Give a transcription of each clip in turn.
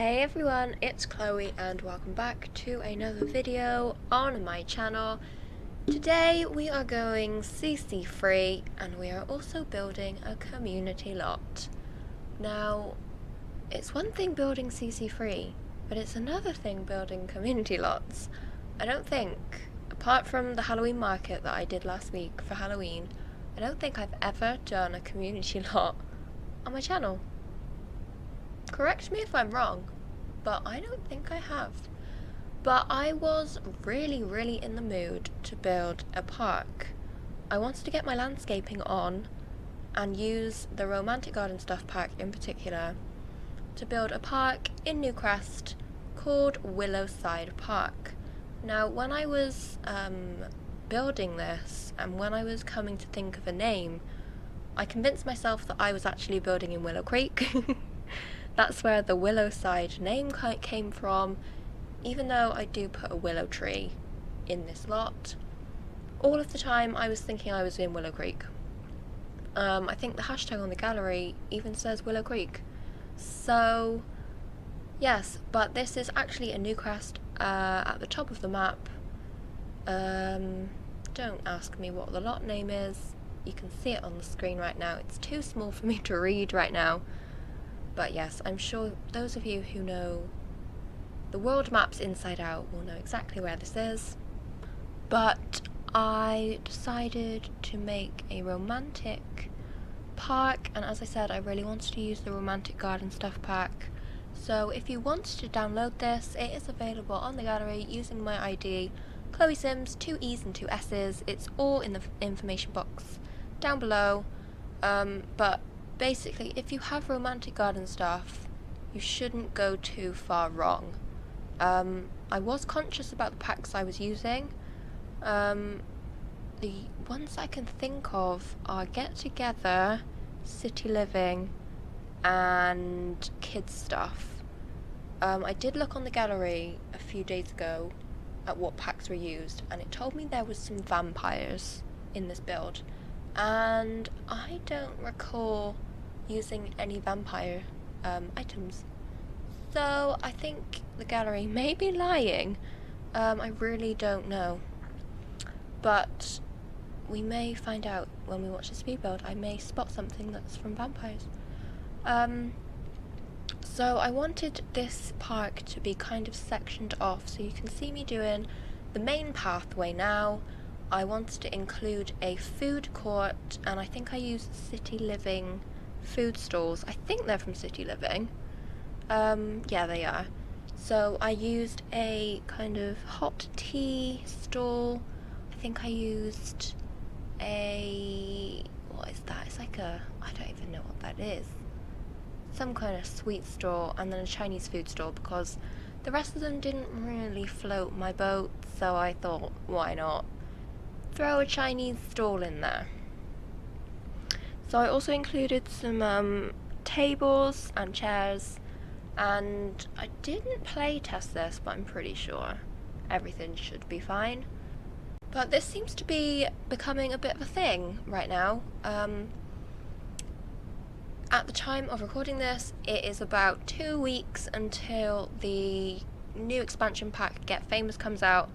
Hey everyone, it's Chloe and welcome back to another video on my channel. Today we are going CC free and we are also building a community lot. Now, it's one thing building CC free, but it's another thing building community lots. I don't think, apart from the Halloween market that I did last week for Halloween, I don't think I've ever done a community lot on my channel. Correct me if I'm wrong, but I don't think I have. But I was really in the mood to build a park. I wanted to get my landscaping on and use the Romantic Garden Stuff pack in particular to build a park in Newcrest called Willowside Park. Now, when I was building this and when I was coming to think of a name, I convinced myself that I was actually building in Willow Creek. That's where the Willowside name came from, even though I do put a willow tree in this lot. All of the time I was thinking I was in Willow Creek. I think the hashtag on the gallery even says Willow Creek. So, yes, but this is actually a Newcrest at the top of the map. Don't ask me what the lot name is. You can see it on the screen right now. It's too small for me to read right now. But yes, I'm sure those of you who know the world maps inside out will know exactly where this is. But I decided to make a romantic park, and as I said, I really wanted to use the Romantic Garden Stuff pack. So if you want to download this, it is available on the gallery using my ID, chloeessims, 2 E's and 2 S's. It's all in the information box down below. But basically, if you have Romantic Garden Stuff, you shouldn't go too far wrong. I was conscious about the packs I was using. The ones I can think of are Get Together, City Living, and Kids Stuff. I did look on the gallery a few days ago at what packs were used, and it told me there was some vampires in this build, and I don't recall using any vampire items. So I think the gallery may be lying. I really don't know. But we may find out when we watch the speed build. I may spot something that's from vampires. So I wanted this park to be kind of sectioned off, so you can see me doing the main pathway now. I wanted to include a food court, and I think I used City Living food stalls. I think they're from City Living. Yeah, they are. So I used a kind of hot tea stall. I think I used a, what is that? It's like a, I don't even know what that is. Some kind of sweet stall, and then a Chinese food stall, because the rest of them didn't really float my boat, so I thought, why not throw a Chinese stall in there. So I also included some tables and chairs, and I didn't play test this, but I'm pretty sure everything should be fine. But this seems to be becoming a bit of a thing right now. At the time of recording this, it is about 2 weeks until the new expansion pack Get Famous comes out.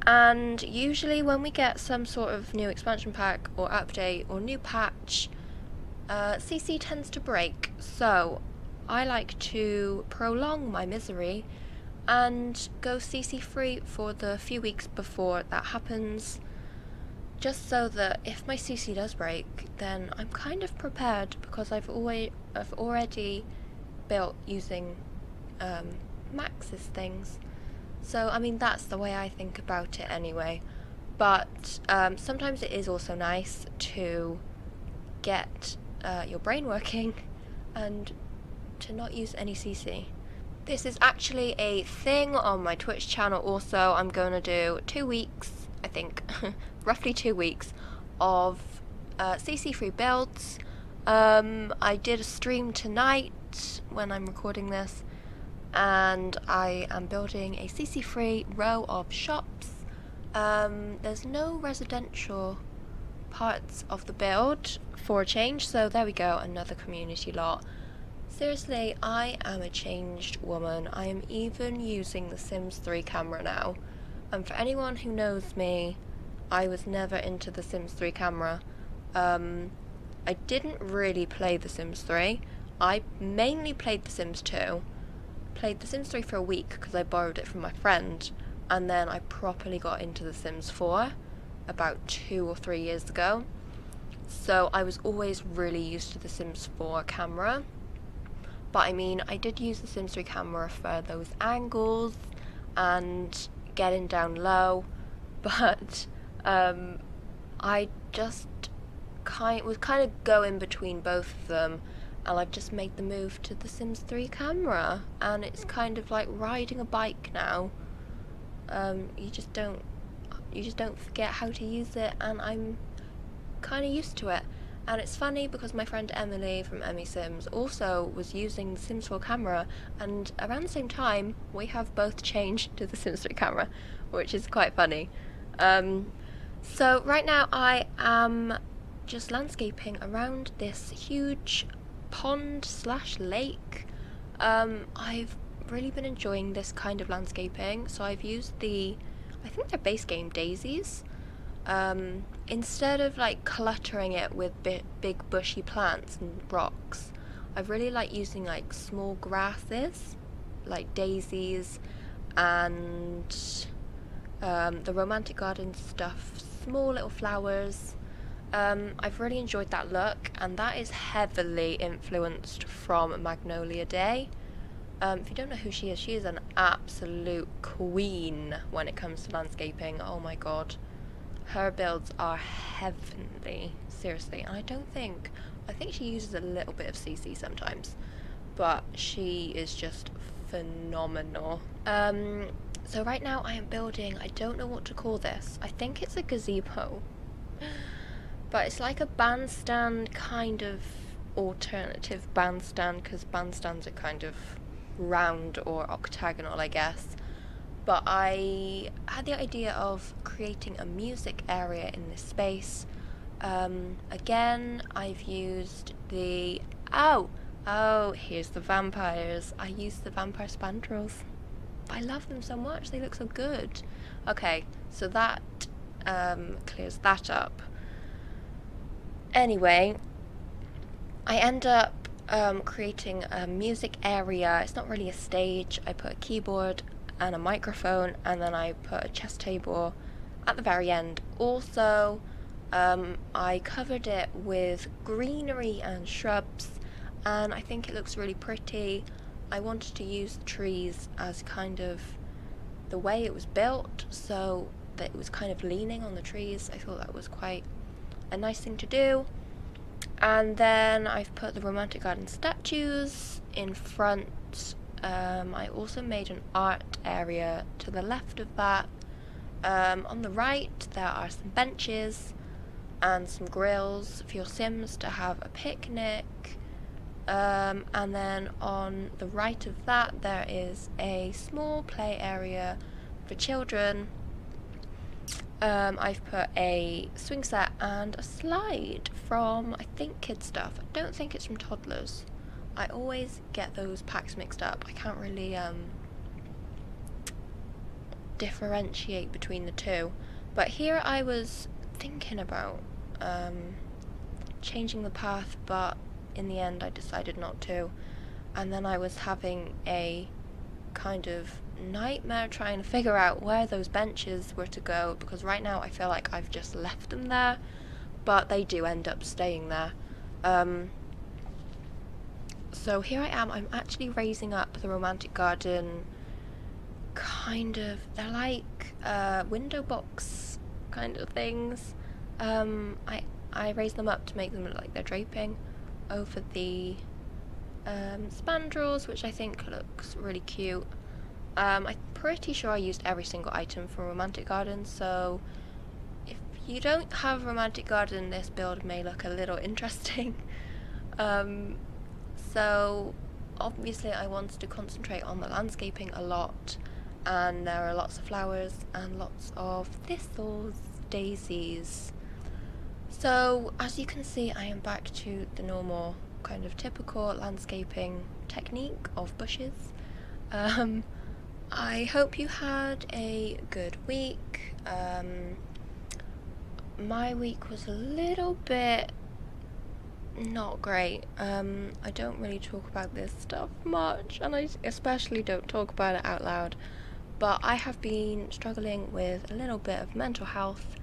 And usually when we get some sort of new expansion pack or update or new patch, CC tends to break, so I like to prolong my misery and go CC free for the few weeks before that happens, just so that if my CC does break, then I'm kind of prepared, because I've already built using Max's things. So, I mean, that's the way I think about it anyway. But sometimes it is also nice to get your brain working and to not use any CC. This is actually a thing on my Twitch channel also. I'm going to do 2 weeks, I think, roughly 2 weeks of CC free builds. I did a stream tonight when I'm recording this, and I am building a CC free row of shops. There's no residential parts of the build for a change, so there we go, another community lot. Seriously, I am a changed woman. I am even using the Sims 3 camera now. And for anyone who knows me, I was never into the Sims 3 camera. I didn't really play The Sims 3. I mainly played The Sims 2. Played The Sims 3 for a week because I borrowed it from my friend, and then I properly got into The Sims 4 about 2 or 3 years ago. So I was always really used to The Sims 4 camera. But I mean, I did use the Sims 3 camera for those angles and getting down low, but I just was kind of going between both of them, and I've just made the move to the Sims 3 camera, and it's kind of like riding a bike now. You just don't forget how to use it, and I'm kind of used to it. And it's funny because my friend Emily from Emmy Sims also was using the Sims 4 camera, and around the same time we have both changed to the Sims 3 camera, which is quite funny. So right now I am just landscaping around this huge pond/lake. I've really been enjoying this kind of landscaping, so I've used I think they're base game daisies. Instead of like cluttering it with big bushy plants and rocks, I really like using like small grasses, like daisies, and the romantic garden stuff, small little flowers. I've really enjoyed that look, and that is heavily influenced from Magnolia Day. If you don't know who she is an absolute queen when it comes to landscaping. Oh my god. Her builds are heavenly, seriously, and I think she uses a little bit of CC sometimes, but she is just phenomenal. So right now I am building, I don't know what to call this, I think it's a gazebo, but it's like a bandstand kind of alternative bandstand, because bandstands are kind of round or octagonal, I guess. But I had the idea of creating a music area in this space. Again, I've used here's the vampires. I used the vampire spandrels. I love them so much, they look so good. Okay, so that clears that up. Anyway, I end up creating a music area. It's not really a stage. I put a keyboard and a microphone, and then I put a chess table at the very end. Also, I covered it with greenery and shrubs, and I think it looks really pretty. I wanted to use the trees as kind of the way it was built, so that it was kind of leaning on the trees. I thought that was quite a nice thing to do. And then I've put the romantic garden statues in front. I also made an art area to the left of that. On the right there are some benches and some grills for your Sims to have a picnic. And then on the right of that there is a small play area for children. I've put a swing set and a slide from, I think, Kid Stuff. I don't think it's from Toddlers. I always get those packs mixed up. I can't really differentiate between the two. But here I was thinking about changing the path, but in the end I decided not to. And then I was having a kind of nightmare trying to figure out where those benches were to go, because right now I feel like I've just left them there, but they do end up staying there. So here I am, I'm actually raising up the romantic garden, kind of, they're like window box kind of things. I raised them up to make them look like they're draping over the spandrels, which I think looks really cute. I'm pretty sure I used every single item from romantic garden, so if you don't have romantic garden, this build may look a little interesting. So obviously I wanted to concentrate on the landscaping a lot, and there are lots of flowers and lots of thistles, daisies. So as you can see, I am back to the normal kind of typical landscaping technique of bushes. I hope you had a good week. My week was a little bit not great. I don't really talk about this stuff much, and I especially don't talk about it out loud, but I have been struggling with a little bit of mental health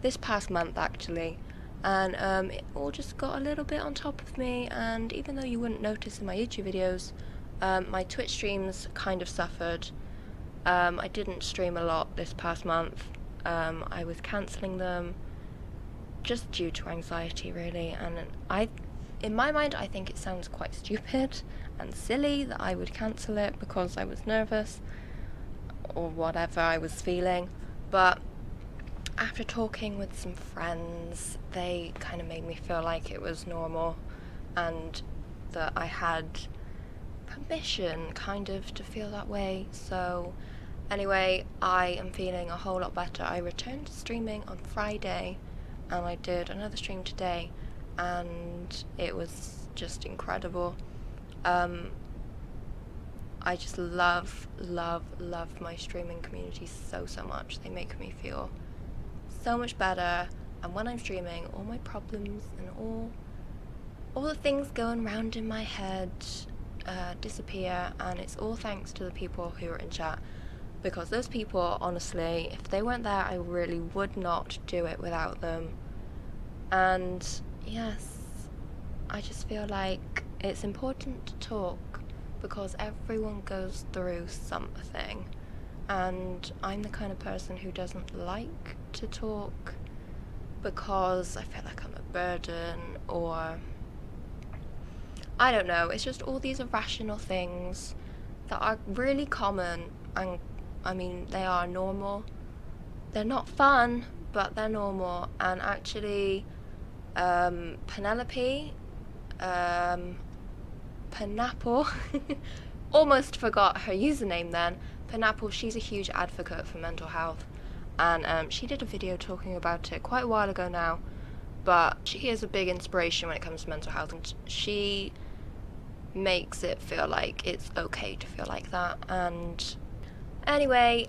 this past month actually, and it all just got a little bit on top of me. And even though you wouldn't notice in my YouTube videos, my Twitch streams kind of suffered. I didn't stream a lot this past month. I was cancelling them just due to anxiety really, and in my mind I think it sounds quite stupid and silly that I would cancel it because I was nervous or whatever I was feeling, but after talking with some friends, they kind of made me feel like it was normal and that I had permission kind of to feel that way. So anyway, I am feeling a whole lot better. I returned to streaming on Friday and I did another stream today, and it was just incredible. I just love my streaming community so much. They make me feel so much better, and when I'm streaming, all my problems and all the things going round in my head disappear, and it's all thanks to the people who are in chat, because those people, honestly, if they weren't there, I really would not do it without them. And yes, I just feel like it's important to talk because everyone goes through something, and I'm the kind of person who doesn't like to talk because I feel like I'm a burden, or I don't know, it's just all these irrational things that are really common, and I mean, they are normal. They're not fun, but they're normal. And actually, Penelope, Pineapple, almost forgot her username then. Pineapple, she's a huge advocate for mental health, and she did a video talking about it quite a while ago now, but she is a big inspiration when it comes to mental health, and she makes it feel like it's okay to feel like that. And anyway,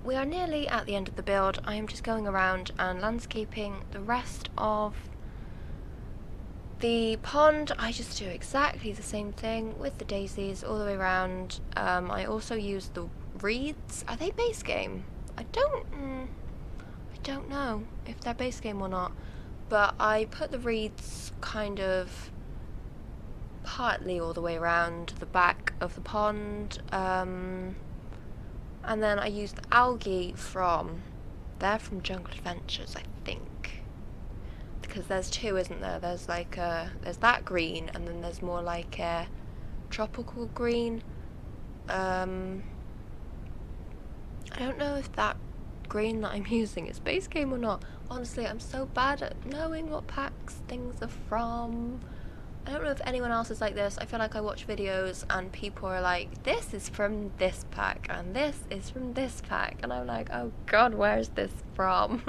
we are nearly at the end of the build. I am just going around and landscaping the rest of the pond. I just do exactly the same thing with the daisies all the way around. I also use the reeds. Are they base game? I don't know if they're base game or not, but I put the reeds kind of partly all the way around the back of the pond, and then I use the algae they're from Jungle Adventures, I think, because there's two, isn't there? There's like there's that green, and then there's more like a tropical green. I don't know if that green that I'm using is base game or not. Honestly, I'm so bad at knowing what packs things are from. I don't know if anyone else is like this. I feel like I watch videos and people are like, this is from this pack and this is from this pack, and I'm like, oh god, where's this from?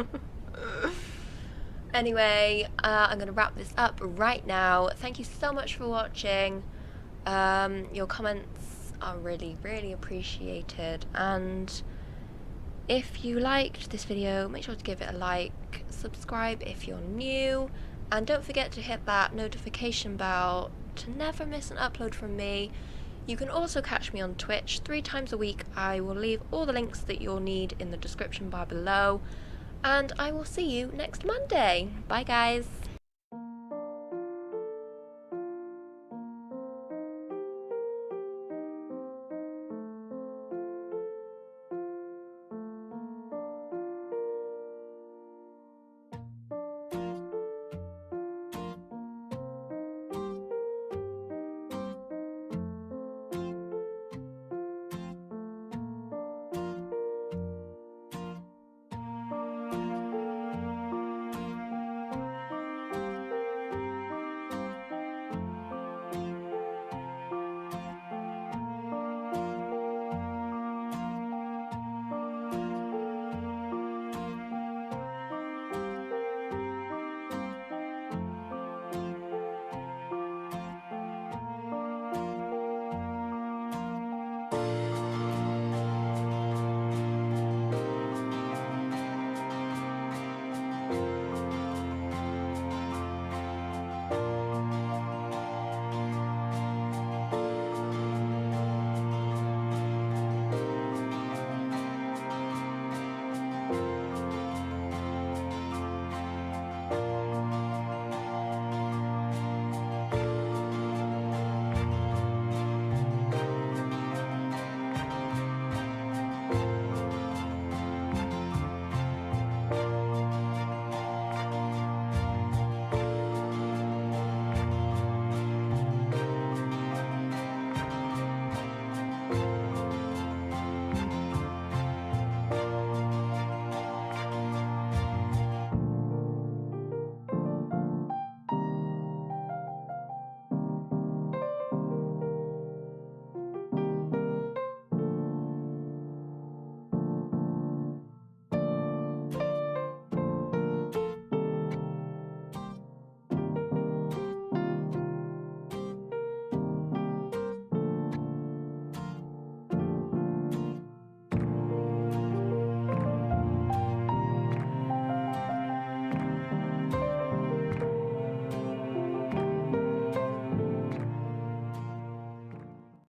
Anyway, I'm gonna wrap this up right now. Thank you so much for watching. Your comments are really appreciated, and if you liked this video, make sure to give it a like, subscribe if you're new, and don't forget to hit that notification bell to never miss an upload from me. You can also catch me on Twitch 3 times a week. I will leave all the links that you'll need in the description bar below, and I will see you next Monday. Bye guys!